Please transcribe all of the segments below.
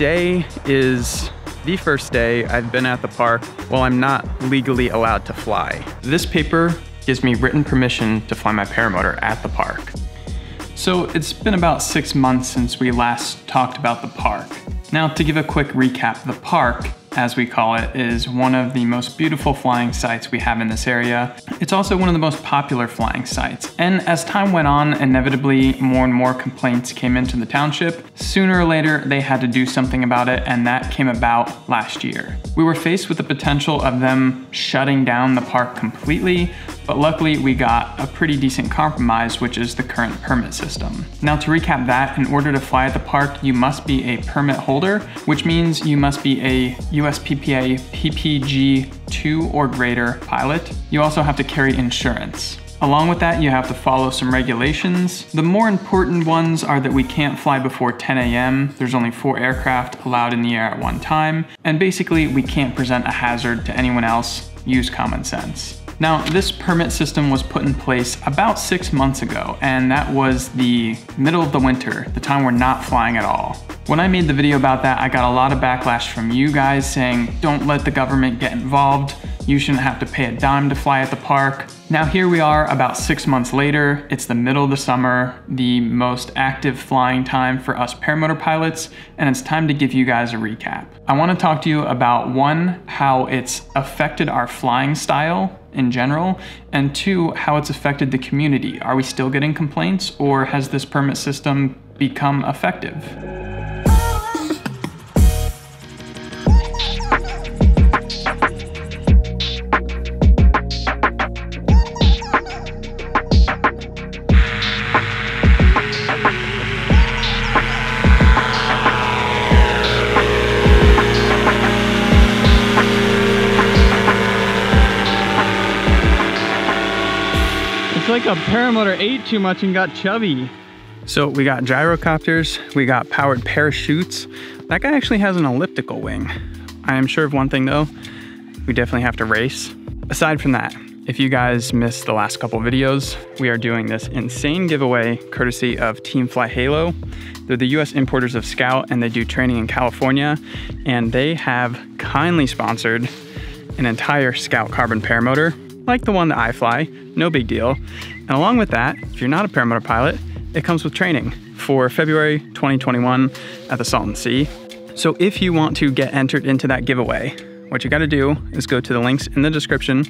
today is the first day I've been at the park while I'm not legally allowed to fly. This paper gives me written permission to fly my paramotor at the park. So it's been about 6 months since we last talked about the park. Now, to give a quick recap, the park, as we call it, is one of the most beautiful flying sites we have in this area. It's also one of the most popular flying sites. And as time went on, inevitably more and more complaints came into the township. Sooner or later, they had to do something about it, and that came about last year. We were faced with the potential of them shutting down the park completely, but luckily we got a pretty decent compromise, which is the current permit system. Now, to recap that, in order to fly at the park, you must be a permit holder, which means you must be a USPPA PPG-2 or greater pilot. You also have to carry insurance. Along with that, you have to follow some regulations. The more important ones are that we can't fly before 10 a.m. There's only 4 aircraft allowed in the air at one time. And basically, we can't present a hazard to anyone else. Use common sense. Now, this permit system was put in place about 6 months ago, and that was the middle of the winter, the time we're not flying at all. When I made the video about that, I got a lot of backlash from you guys saying, don't let the government get involved. You shouldn't have to pay a dime to fly at the park. Now here we are about 6 months later. It's the middle of the summer, the most active flying time for us paramotor pilots, and it's time to give you guys a recap. I want to talk to you about 1, how it's affected our flying style in general, and 2, how it's affected the community. Are we still getting complaints, or has this permit system become effective? It's like a paramotor ate too much and got chubby. So we got gyrocopters, we got powered parachutes. That guy actually has an elliptical wing. I am sure of one thing though, we definitely have to race. Aside from that, if you guys missed the last couple videos, we are doing this insane giveaway courtesy of Team Fly Halo. They're the US importers of Scout, and they do training in California, and they have kindly sponsored an entire Scout carbon paramotor, like the one that I fly, no big deal. And along with that, if you're not a paramotor pilot, it comes with training for February 2021 at the Salton Sea. So if you want to get entered into that giveaway, what you gotta do is go to the links in the description,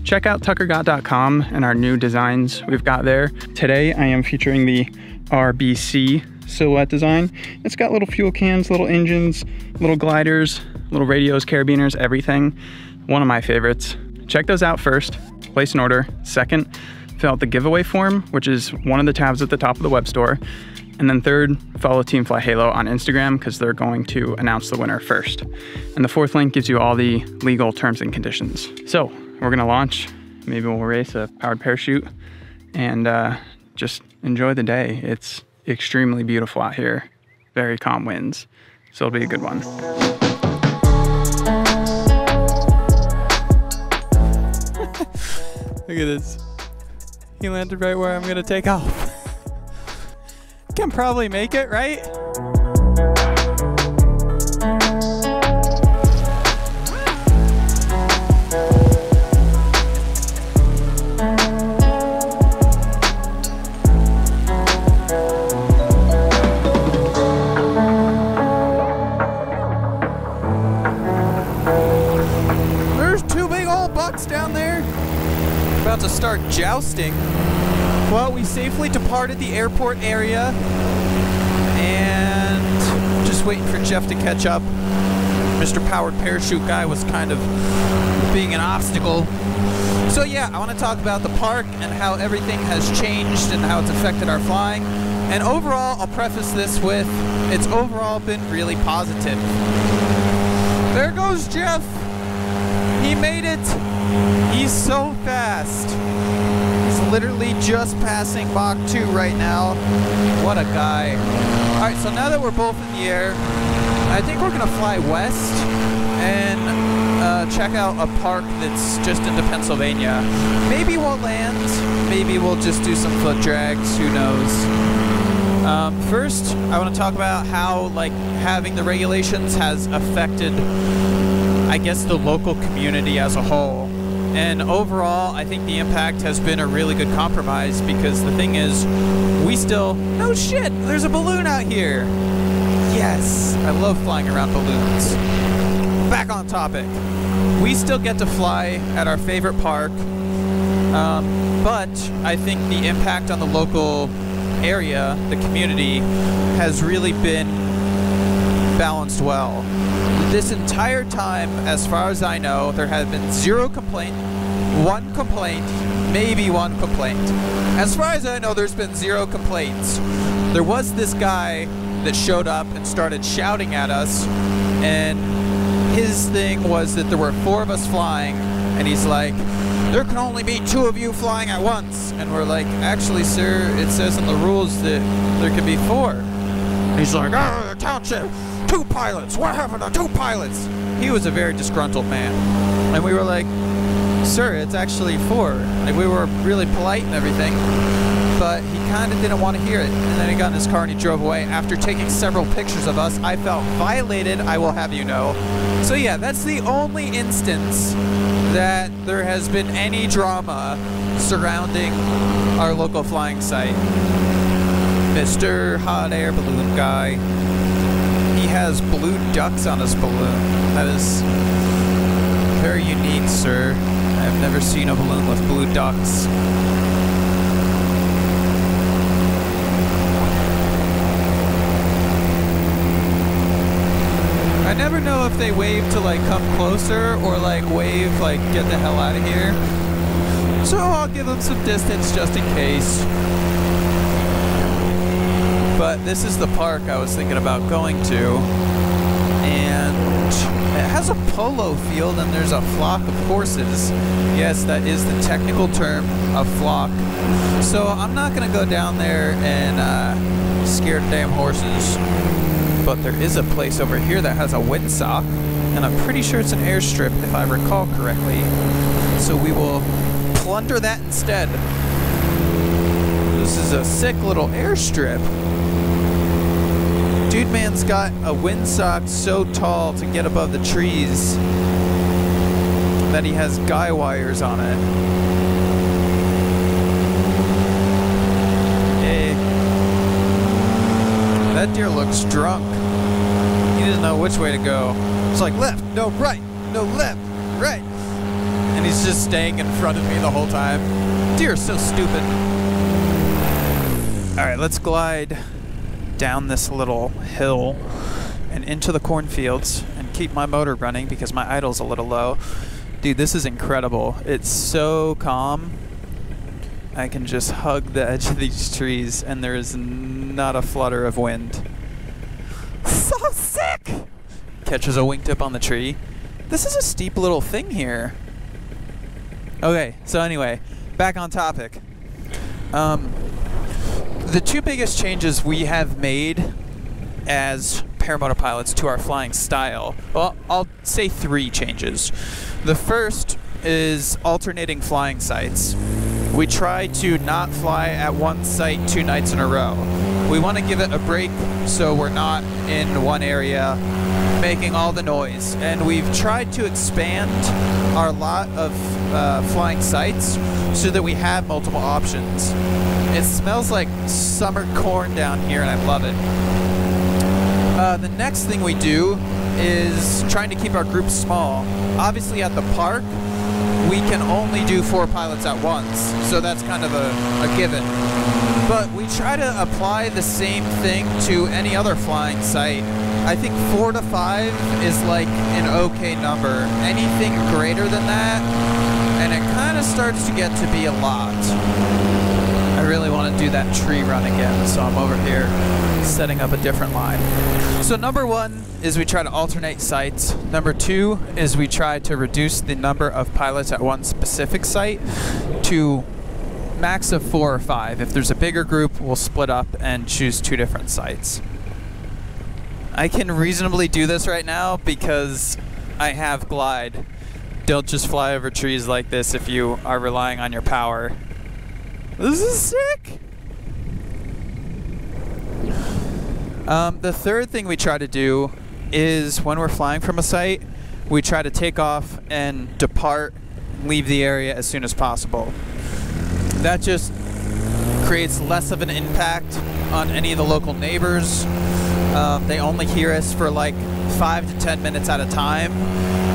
check out tuckergott.com and our new designs we've got there. Today I am featuring the RBC silhouette design. It's got little fuel cans, little engines, little gliders, little radios, carabiners, everything. One of my favorites. Check those out first, place an order. Second, fill out the giveaway form, which is one of the tabs at the top of the web store. And then third, follow Team Fly Halo on Instagram because they're going to announce the winner first. And the 4th link gives you all the legal terms and conditions. So we're gonna launch, maybe we'll race a powered parachute and just enjoy the day. It's extremely beautiful out here, very calm winds. So it'll be a good one. Look at this. He landed right where I'm gonna take off. Can probably make it, right? There's 2 big old bucks down there. About to start jousting. Well, we safely departed the airport area and just waiting for Jeff to catch up. Mr. Powered Parachute guy was kind of being an obstacle. So yeah, I want to talk about the park and how everything has changed and how it's affected our flying. And overall, I'll preface this with, it's overall been really positive. There goes Jeff. He made it. He's so fast. He's literally just passing Mach 2 right now. What a guy. All right, so now that we're both in the air, I think we're gonna fly west and check out a park that's just into Pennsylvania. Maybe we'll land, maybe we'll just do some foot drags, who knows. First, I want to talk about how like having the regulations has affected, I guess, the local community as a whole. And overall, I think the impact has been a really good compromise, because the thing is, we still... No shit! There's a balloon out here! Yes! I love flying around balloons. Back on topic. We still get to fly at our favorite park, but I think the impact on the local area, the community, has really been balanced well. This entire time, as far as I know, there have been zero complaint, one complaint, maybe one complaint. As far as I know, there's been zero complaints. There was this guy that showed up and started shouting at us, and his thing was that there were 4 of us flying, and he's like, there can only be 2 of you flying at once. And we're like, actually, sir, it says in the rules that there can be 4. And he's like, oh, the township, 2 pilots, what happened to 2 pilots? He was a very disgruntled man. And we were like, sir, it's actually 4. Like, we were really polite and everything, but he kind of didn't want to hear it. And then he got in his car and he drove away. After taking several pictures of us, I felt violated, I will have you know. So yeah, that's the only instance that there has been any drama surrounding our local flying site. Mr. Hot Air Balloon Guy. He has blue ducks on his balloon. That is very unique, sir. I've never seen a balloon with blue ducks. I never know if they wave to like come closer or like wave like get the hell out of here. So I'll give them some distance just in case. But this is the park I was thinking about going to. And it has a polo field and there's a flock of horses. Yes, that is the technical term, a flock. So I'm not going to go down there and scare the damn horses. But there is a place over here that has a windsock, and I'm pretty sure it's an airstrip if I recall correctly. So we will plunder that instead. This is a sick little airstrip. Dude man's got a windsock so tall to get above the trees that he has guy wires on it. Hey. That deer looks drunk. He doesn't know which way to go. It's like left, no right, no left, right. And he's just staying in front of me the whole time. Deer are so stupid. Alright, let's glide down this little hill and into the cornfields and keep my motor running because my idle's a little low. Dude, this is incredible. It's so calm. I can just hug the edge of these trees and there is not a flutter of wind. So sick! Catches a wingtip on the tree. This is a steep little thing here. Okay, so anyway, back on topic. The 2 biggest changes we have made as paramotor pilots to our flying style, well, I'll say 3 changes. The first is alternating flying sites. We try to not fly at one site 2 nights in a row. We want to give it a break so we're not in one area making all the noise. And we've tried to expand our lot of flying sites so that we have multiple options. It smells like summer corn down here and I love it. The next thing we do is trying to keep our group small. Obviously at the park, we can only do 4 pilots at once, so that's kind of a given. But we try to apply the same thing to any other flying site. I think 4 to 5 is like an okay number. Anything greater than that, and it kind of starts to get to be a lot. I really want to do that tree run again, so I'm over here setting up a different line. So number 1 is we try to alternate sites. Number 2 is we try to reduce the number of pilots at one specific site to max of 4 or 5. If there's a bigger group, we'll split up and choose 2 different sites. I can reasonably do this right now because I have glide. Don't just fly over trees like this if you are relying on your power. This is sick! The third thing we try to do is when we're flying from a site, we try to take off and depart, leave the area as soon as possible. That just creates less of an impact on any of the local neighbors. They only hear us for like 5 to 10 minutes at a time.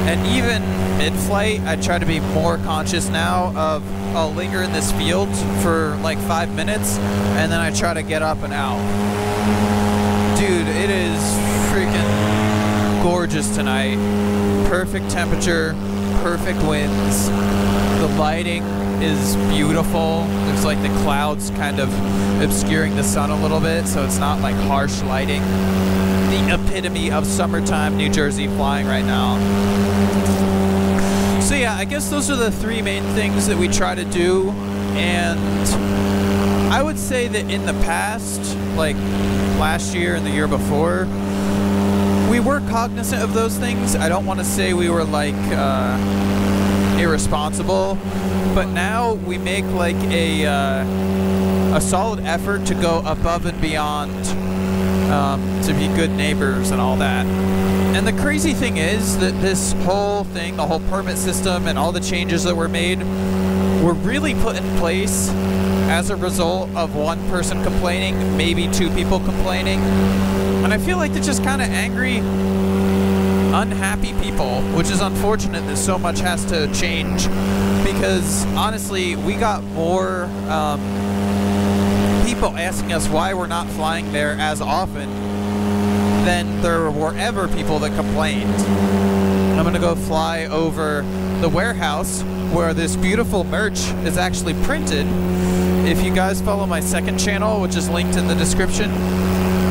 And even mid-flight, I try to be more conscious now of, I'll linger in this field for like 5 minutes, and then I try to get up and out. Dude, it is freaking gorgeous tonight. Perfect temperature, perfect winds. The lighting is beautiful. There's like the clouds kind of obscuring the sun a little bit, so it's not like harsh lighting. The epitome of summertime New Jersey flying right now. So yeah, I guess those are the 3 main things that we try to do. And I would say that in the past, like last year and the year before, we were cognizant of those things. I don't want to say we were like irresponsible, but now we make like a solid effort to go above and beyond to be good neighbors and all that. And the crazy thing is that this whole thing, the whole permit system and all the changes that were made, were really put in place as a result of one person complaining, maybe 2 people complaining. And I feel like they're just kind of angry, unhappy people, which is unfortunate that so much has to change, because honestly, we got more people asking us why we're not flying there as often than there were ever people that complained. I'm gonna go fly over the warehouse where this beautiful merch is actually printed. If you guys follow my second channel, which is linked in the description,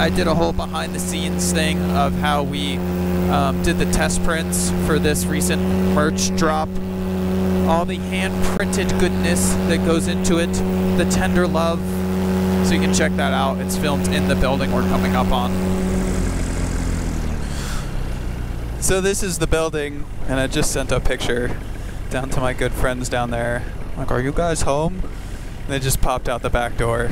I did a whole behind the scenes thing of how we did the test prints for this recent merch drop. All the hand printed goodness that goes into it, the tender love. So you can check that out. It's filmed in the building we're coming up on. So this is the building, and I just sent a picture down to my good friends down there. I'm like, are you guys home? And they just popped out the back door.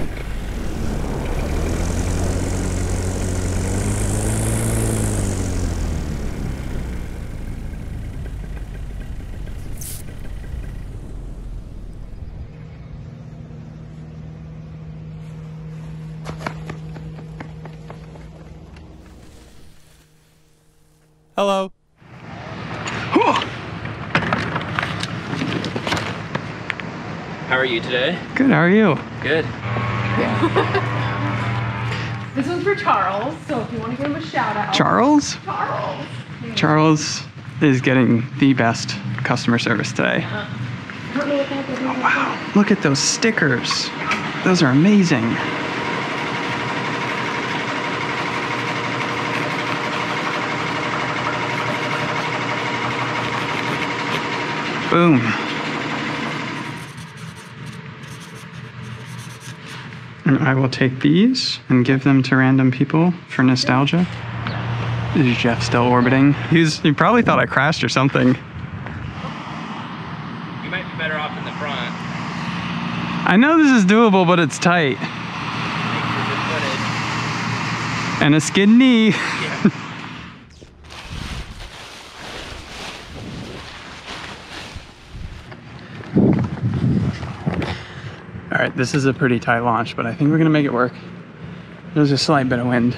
Hello. How are you today? Good, how are you? Good. This one's for Charles, so if you want to give him a shout out. Charles? Charles. Charles is getting the best customer service today. I don't know what that is. Oh, wow, look at those stickers. Those are amazing. Boom. And I will take these and give them to random people for nostalgia. Is Jeff still orbiting? He probably thought I crashed or something. You might be better off in the front. I know this is doable, but it's tight. And a skid knee. Yeah. All right, this is a pretty tight launch, but I think we're gonna make it work. There's a slight bit of wind.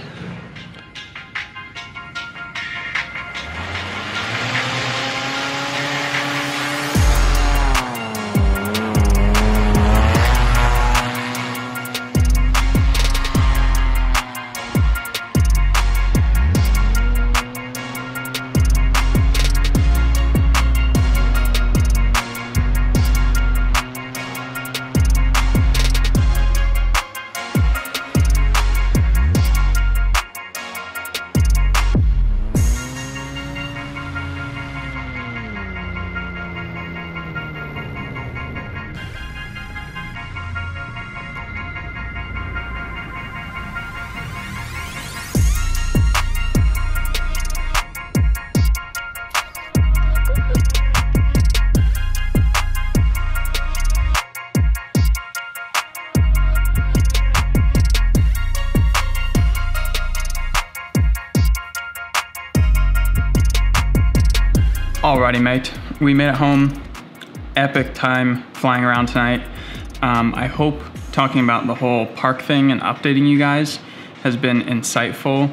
already, mate. We made it home. Epic time flying around tonight. I hope talking about the whole park thing and updating you guys has been insightful.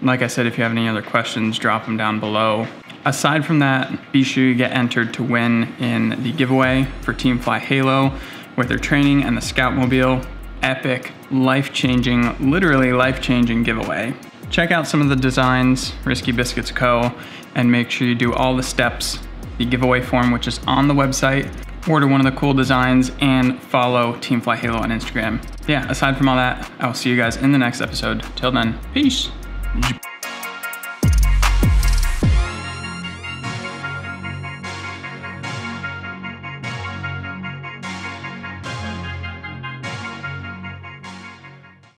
Like I said, if you have any other questions, drop them down below. Aside from that, be sure you get entered to win in the giveaway for Team Fly Halo with their training and the Scoutmobile. Epic, life-changing, literally life-changing giveaway. Check out some of the designs, Risky Biscuits Co., and make sure you do all the steps, the giveaway form, which is on the website. Order one of the cool designs and follow Team Fly Halo on Instagram. Yeah, aside from all that, I will see you guys in the next episode. Till then, peace.